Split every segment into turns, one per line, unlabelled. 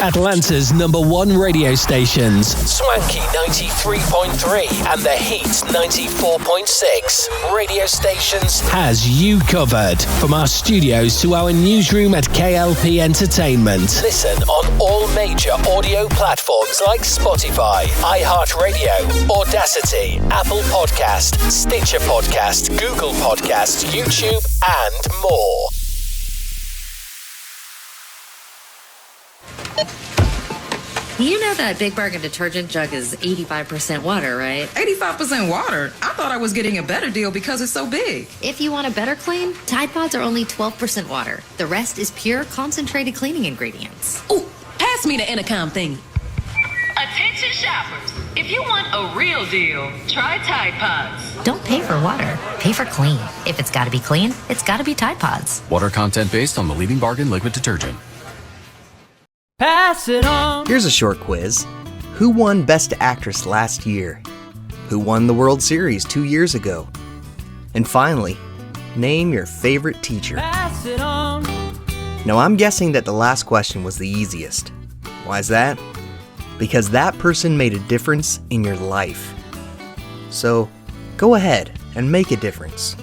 Atlanta's #1 radio stations, Swanky 93.3 and The Heat 94.6 radio stations, has you covered. From our studios to our newsroom at K.L.P Entertainment. Listen on all major audio platforms like Spotify, iHeartRadio, Audacity, Apple Podcast, Stitcher Podcast, Google Podcast, YouTube, and more.
You know that Big Bargain detergent jug is 85% water, right?
85% water? I thought I was getting a better deal because it's so big.
If you want a better clean, Tide Pods are only 12% water. The rest is pure, concentrated cleaning ingredients.
Ooh, pass me the intercom thingy.
Attention shoppers. If you want a real deal, try Tide Pods.
Don't pay for water. Pay for clean. If it's got to be clean, it's got to be Tide Pods.
Water content based on the leading bargain liquid detergent.
Pass it on.
Here's a short quiz. Who won Best Actress last year? Who won the World Series 2 years ago? And finally, name your favorite teacher.
Pass it on.
Now, I'm guessing that the last question was the easiest. Why is that? Because that person made a difference in your life. So, go ahead and make a difference.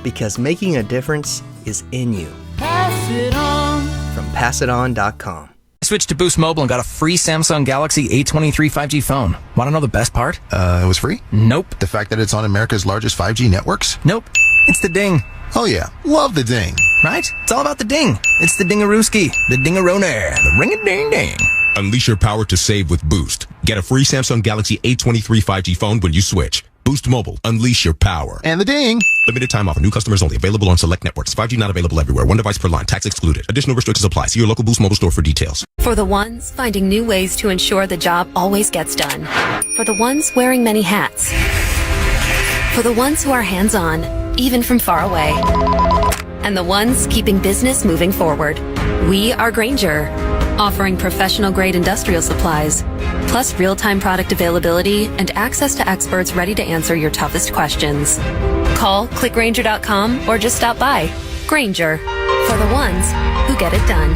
Because making a difference is in you.
Pass it on.
From passiton.com.
I switched to Boost Mobile and got a free Samsung Galaxy A23 5G phone. Want to know the best part?
It was free?
Nope.
The fact that it's on America's largest 5G networks?
Nope. It's the ding.
Oh yeah, love the ding.
Right? It's all about the ding. It's the dingarooski, the dingaroner, the ring-a-ding-ding.
Unleash your power to save with Boost. Get a free Samsung Galaxy A23 5G phone when you switch. Boost Mobile. Unleash your power.
And the ding.
Limited time offer. New customers only. Available on select networks. 5G not available everywhere. One device per line. Tax excluded. Additional restrictions apply. See your local Boost Mobile store for details.
For the ones finding new ways to ensure the job always gets done. For the ones wearing many hats. For the ones who are hands-on, even from far away. And the ones keeping business moving forward. We are Grainger, offering professional-grade industrial supplies, plus real-time product availability and access to experts ready to answer your toughest questions. Call, clickgrainger.com, or just stop by. Grainger, for the ones who get it done.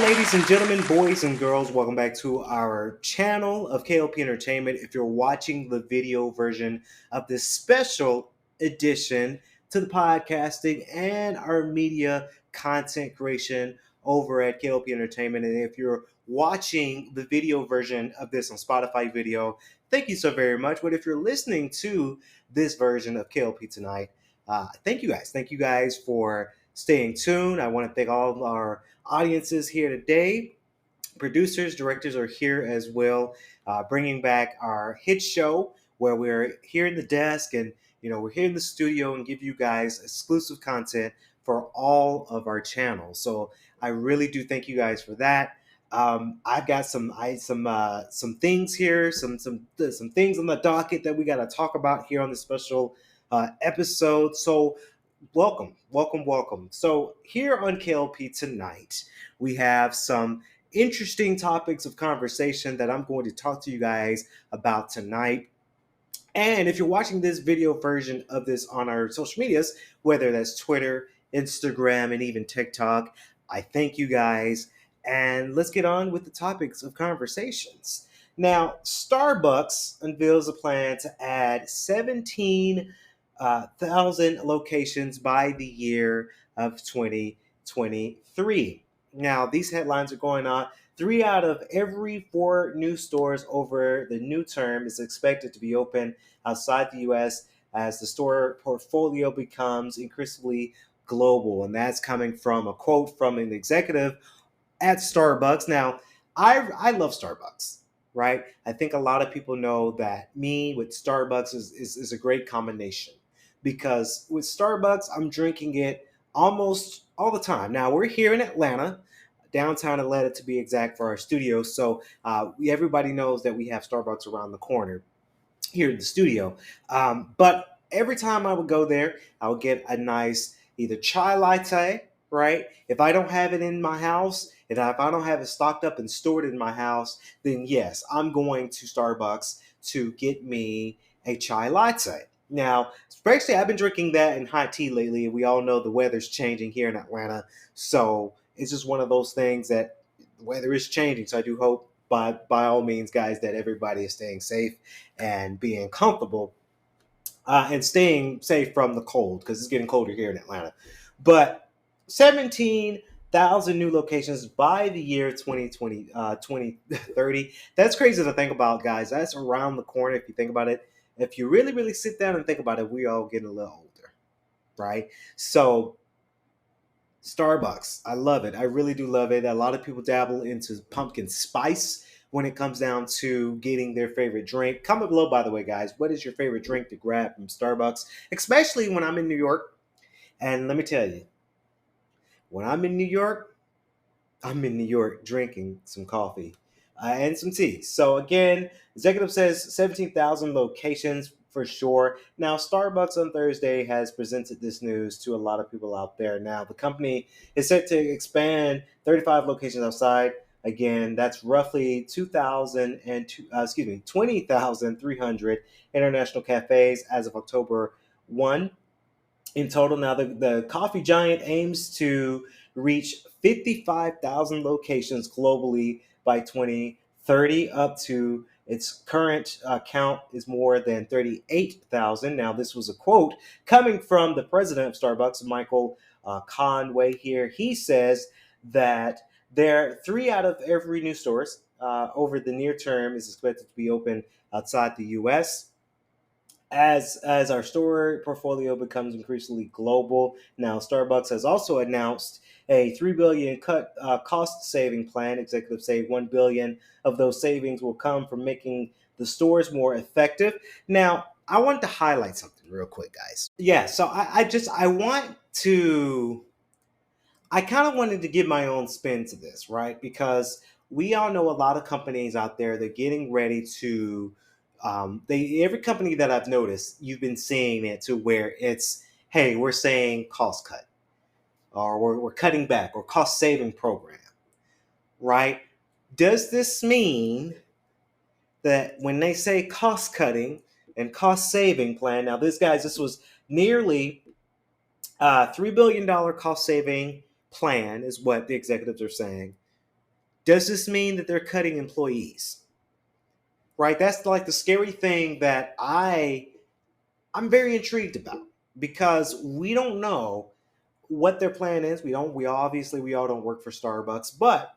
Ladies and gentlemen, boys and girls, welcome back to our channel of K.L.P Entertainment. If you're watching the video version of this special edition to the podcasting and our media content creation over at K.L.P Entertainment, and if you're watching the video version of this on Spotify video, thank you so very much. But if you're listening to this version of K.L.P tonight, thank you guys. Thank you guys for staying tuned. I want to thank all of our audiences here today. Producers, directors are here as well, bringing back our hit show where we're here in the desk and we're here in the studio and give you guys exclusive content for all of our channels. So I really do thank you guys for that. I've got some things here, some things on the docket that we got to talk about here on this special episode. So welcome. So here on K.L.P tonight, we have some interesting topics of conversation that I'm going to talk to you guys about tonight. And if you're watching this video version of this on our social medias, whether that's Twitter, Instagram, and even TikTok, I thank you guys. And let's get on with the topics of conversations. Now, Starbucks unveils a plan to add 17,000 locations by the year of 2023. Now, these headlines are going on. 3 out of every 4 new stores over the new term is expected to be open outside the U.S. as the store portfolio becomes increasingly global. And that's coming from a quote from an executive at Starbucks. Now, I love Starbucks, right? I think a lot of people know that me with Starbucks is a great combination. because with Starbucks, I'm drinking it almost all the time. Now, we're here in Atlanta, downtown Atlanta to be exact, for our studio. So everybody knows that we have Starbucks around the corner here in the studio. But every time I would go there, I would get a nice either chai latte, right? If I don't have it in my house, and if I don't have it stocked up and stored in my house, then yes, I'm going to Starbucks to get me a chai latte. Now, especially I've been drinking that in hot tea lately. We all know the weather's changing here in Atlanta. So it's just one of those things that the weather is changing. So I do hope by all means, guys, that everybody is staying safe and being comfortable and staying safe from the cold because it's getting colder here in Atlanta. But 17,000 new locations by the year 2030. That's crazy to think about, guys. That's around the corner if you think about it. If you really, really sit down and think about it, we all getting a little older, right? So Starbucks, I love it. I really do love it. A lot of people dabble into pumpkin spice when it comes down to getting their favorite drink. Comment below, by the way, guys. What is your favorite drink to grab from Starbucks? Especially when I'm in New York. And let me tell you, when I'm in New York, I'm in New York drinking some coffee and some tea. So again, executive says 17,000 locations for sure. Now, Starbucks on Thursday has presented this news to a lot of people out there. Now, the company is set to expand 35 locations outside. Again, that's roughly 20,300 international cafes as of October 1 in total. Now, the coffee giant aims to reach 55,000 locations globally by 2030, up to its current count is more than 38,000. Now, this was a quote coming from the president of Starbucks, Michael Conway here. He says that there 3 out of every new stores over the near term is expected to be open outside the U.S. As our store portfolio becomes increasingly global. Now, Starbucks has also announced a $3 billion cost saving plan. Executives say $1 billion of those savings will come from making the stores more effective. Now, I want to highlight something real quick, guys. Yeah, so I kind of wanted to give my own spin to this, right? Because we all know a lot of companies out there, they're getting ready to every company that I've noticed, you've been seeing it to where it's, hey, we're saying cost cut, or we're cutting back, or cost saving program, right? Does this mean that when they say cost cutting and cost saving plan, now this was nearly $3 billion cost saving plan is what the executives are saying. Does this mean that they're cutting employees? Right? That's like the scary thing that I'm very intrigued about, because we don't know what their plan is. We all don't work for Starbucks, but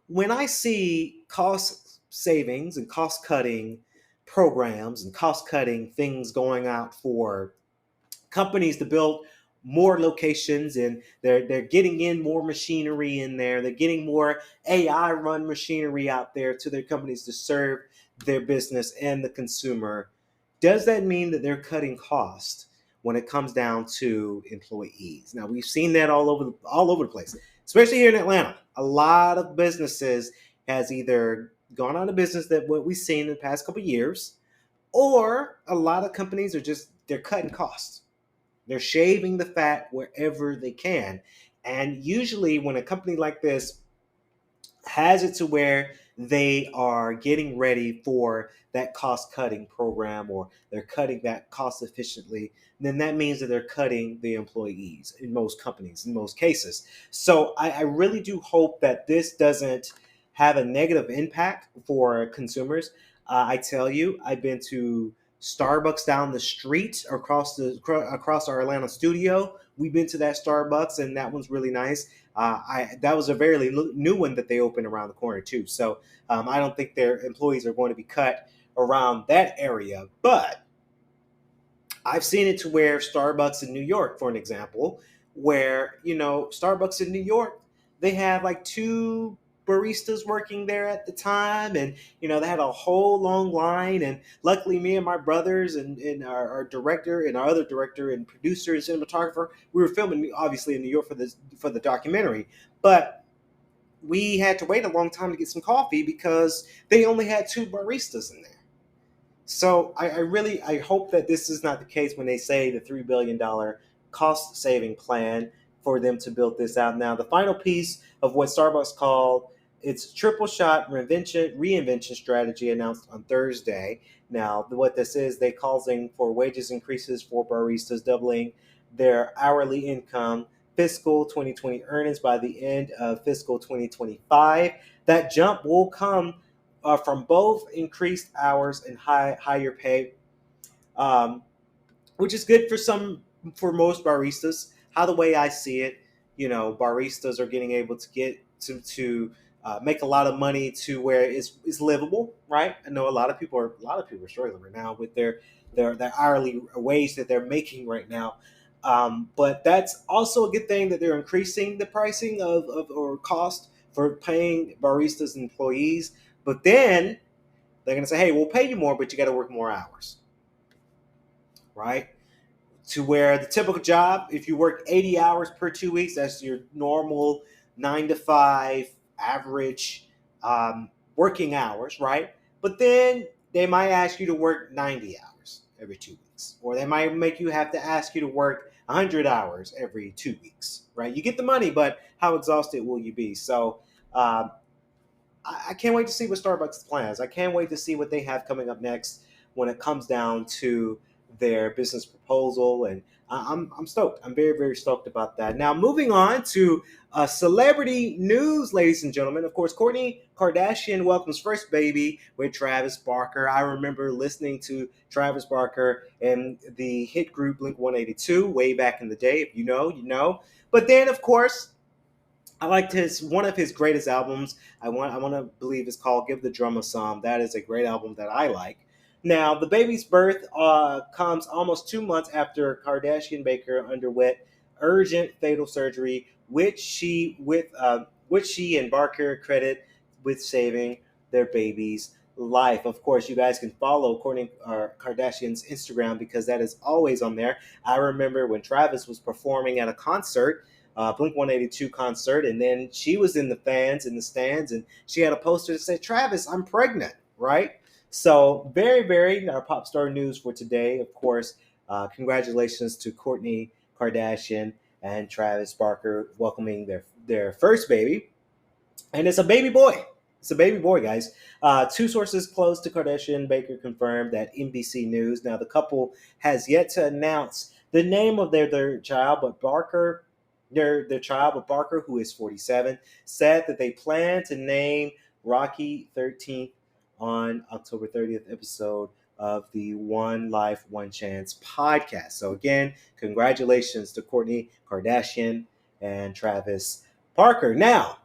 when I see cost savings and cost cutting programs and cost cutting things going out for companies to build more locations, and they're getting in more machinery in there. They're getting more AI run machinery out there to their companies to serve their business and the consumer. Does that mean that they're cutting costs when it comes down to employees? Now, we've seen that all over the place, especially here in Atlanta. A lot of businesses has either gone out of business, that what we've seen in the past couple of years, or a lot of companies they're cutting costs. They're shaving the fat wherever they can. And usually when a company like this has it to where they are getting ready for that cost cutting program, or they're cutting that cost efficiently, then that means that they're cutting the employees in most companies, in most cases. So I really do hope that this doesn't have a negative impact for consumers. I tell you, I've been to Starbucks down the street across our Atlanta studio. We've been to that Starbucks, and that one's really nice. That was a very new one that they opened around the corner too. So I don't think their employees are going to be cut around that area. But I've seen it to where Starbucks in New York, for an example, where Starbucks in New York, they have like two baristas working there at the time, and they had a whole long line. And luckily, me and my brothers and our director and our other director and producer and cinematographer, we were filming obviously in New York for the documentary, but we had to wait a long time to get some coffee because they only had 2 baristas in there. So I hope that this is not the case when they say the $3 billion cost saving plan for them to build this out. Now, the final piece of what Starbucks called its triple shot reinvention strategy announced on Thursday. Now, what this is, they calling for wages increases for baristas, doubling their hourly income, fiscal 2020 earnings by the end of fiscal 2025. That jump will come from both increased hours and higher pay, which is good for most baristas. How the way I see it, baristas are getting able to get to make a lot of money to where it's livable, right? I know a lot of people are struggling right now with their hourly wage that they're making right now. But that's also a good thing that they're increasing the pricing of or cost for paying baristas and employees. But then they're going to say, hey, we'll pay you more, but you got to work more hours, right? To where the typical job, if you work 80 hours per 2 weeks, that's your normal 9 to 5 average working hours, right? But then they might ask you to work 90 hours every 2 weeks, or they might make you have to ask you to work 100 hours every 2 weeks, right? You get the money, but how exhausted will you be? So I can't wait to see what Starbucks plans. I can't wait to see what they have coming up next when it comes down to their business proposal, and I'm stoked. I'm very, very stoked about that. Now, moving on to celebrity news, ladies and gentlemen. Of course, Kourtney Kardashian welcomes first baby with Travis Barker. I remember listening to Travis Barker and the hit group Blink-182 way back in the day. If you know, you know. But then, of course, I liked one of his greatest albums. I want to believe it's called "Give the Drum a Song." That is a great album that I like. Now, the baby's birth comes almost 2 months after Kardashian Baker underwent urgent fatal surgery, which she and Barker credit with saving their baby's life. Of course, you guys can follow Kourtney Kardashian's Instagram because that is always on there. I remember when Travis was performing at a concert. Blink-182 concert, and then she was in the stands, and she had a poster that said, "Travis, I'm pregnant," right? So very, very our pop star news for today. Of course, congratulations to Kourtney Kardashian and Travis Barker welcoming their first baby, and it's a baby boy. It's a baby boy, guys. 2 sources close to Kardashian Baker confirmed that NBC News. Now, the couple has yet to announce the name of their third child, but their child, but Barker, who is 47, said that they plan to name Rocky 13th on October 30th episode of the One Life, One Chance podcast. So again, congratulations to Kourtney Kardashian and Travis Barker. Now,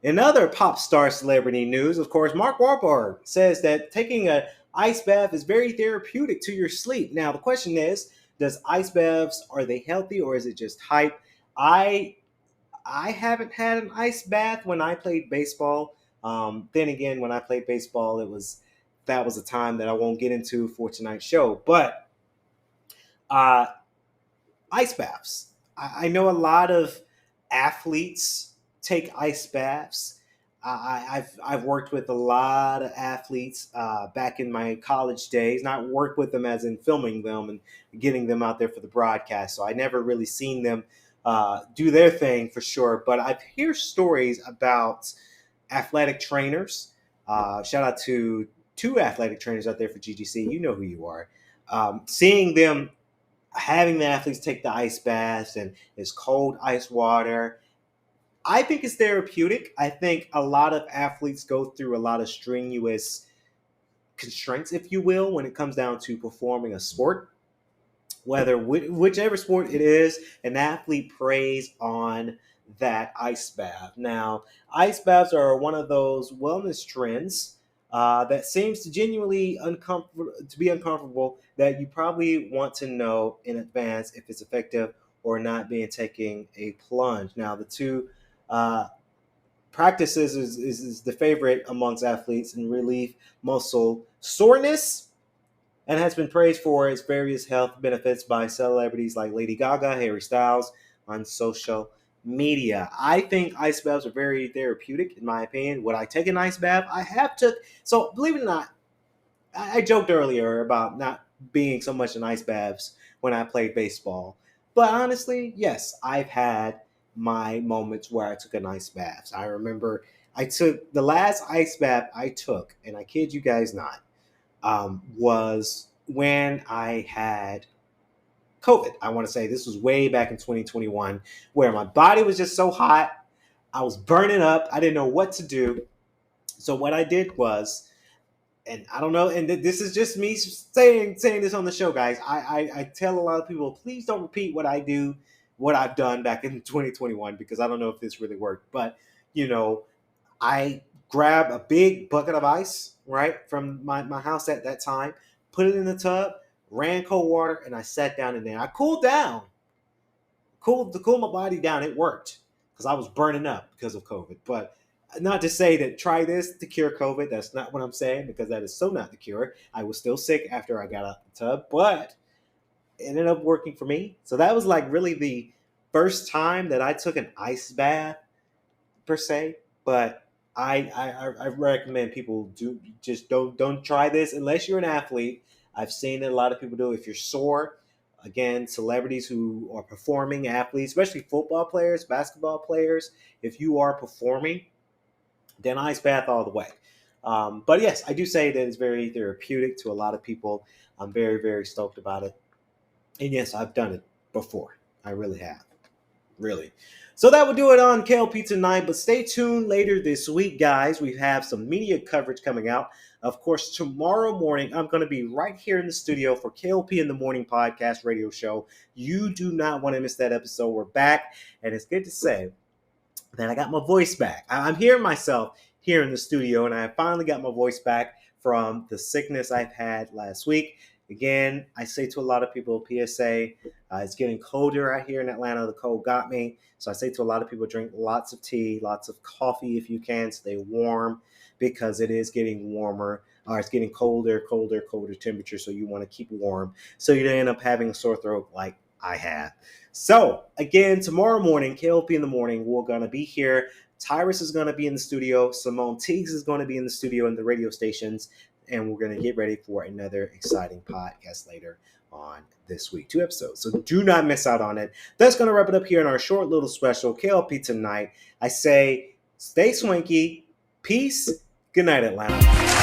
in other pop star celebrity news, of course, Mark Wahlberg says that taking an ice bath is very therapeutic to your sleep. Now, the question is, does ice baths, are they healthy or is it just hype? I haven't had an ice bath when I played baseball. Then again, when I played baseball, that was a time that I won't get into for tonight's show. But ice baths. I know a lot of athletes take ice baths. I've worked with a lot of athletes back in my college days. Not worked with them as in filming them and getting them out there for the broadcast. So I never really seen them do their thing for sure. But I've heard stories about athletic trainers. Shout out to 2 athletic trainers out there for GGC. You know who you are. Seeing them having the athletes take the ice baths and it's cold ice water. I think it's therapeutic. I think a lot of athletes go through a lot of strenuous constraints, if you will, when it comes down to performing a sport. Whichever sport it is, an athlete preys on that ice bath. Now, ice baths are one of those wellness trends that seems to genuinely be uncomfortable, that you probably want to know in advance if it's effective or not being taking a plunge. Now, the two practices is the favorite amongst athletes and relieve muscle soreness, and has been praised for its various health benefits by celebrities like Lady Gaga, Harry Styles on social media. I think ice baths are very therapeutic, in my opinion. Would I take an ice bath? I have took. So believe it or not, I joked earlier about not being so much in ice baths when I played baseball. But honestly, yes, I've had my moments where I took an ice bath. I remember I took the last ice bath I took, and I kid you guys not, was when I had COVID. I want to say this was way back in 2021, where my body was just so hot. I was burning up. I didn't know what to do. So what I did was, and I don't know, and this is just me saying this on the show, guys. I tell a lot of people, please don't repeat what I do, what I've done back in 2021, because I don't know if this really worked. But, I grab a big bucket of ice, right, from my house at that time, put it in the tub, ran cold water, and I sat down in there. I cooled down, to cool my body down. It worked because I was burning up because of COVID. But not to say that try this to cure COVID. That's not what I'm saying, because that is so not the cure. I was still sick after I got out the tub, but it ended up working for me. So that was like really the first time that I took an ice bath per se. But I recommend people don't try this unless you're an athlete. I've seen that a lot of people do. If you're sore, again, celebrities who are performing, athletes, especially football players, basketball players, if you are performing, then ice bath all the way. But yes, I do say that it's very therapeutic to a lot of people. I'm very, very stoked about it. And yes, I've done it before. I really have. Really. So that will do it on K.L.P tonight, but stay tuned later this week, guys. We have some media coverage coming out. Of course, tomorrow morning, I'm going to be right here in the studio for K.L.P in the Morning podcast radio show. You do not want to miss that episode. We're back, and it's good to say that I got my voice back. I'm hearing myself here in the studio, and I finally got my voice back from the sickness I've had last week. Again, I say to a lot of people, PSA, it's getting colder out here in Atlanta. The cold got me. So I say to a lot of people, drink lots of tea, lots of coffee if you can. Stay warm, because it is getting warmer. It's getting colder temperature. So you want to keep warm, so you don't end up having a sore throat like I have. So again, tomorrow morning, K.L.P in the morning, we're going to be here. Tyrus is going to be in the studio. Simone Teagues is going to be in the studio and the radio stations. And we're going to get ready for another exciting podcast later on this week. 2 episodes. So do not miss out on it. That's going to wrap it up here in our short little special K.L.P tonight. I say, stay swanky. Peace. Good night, Atlanta.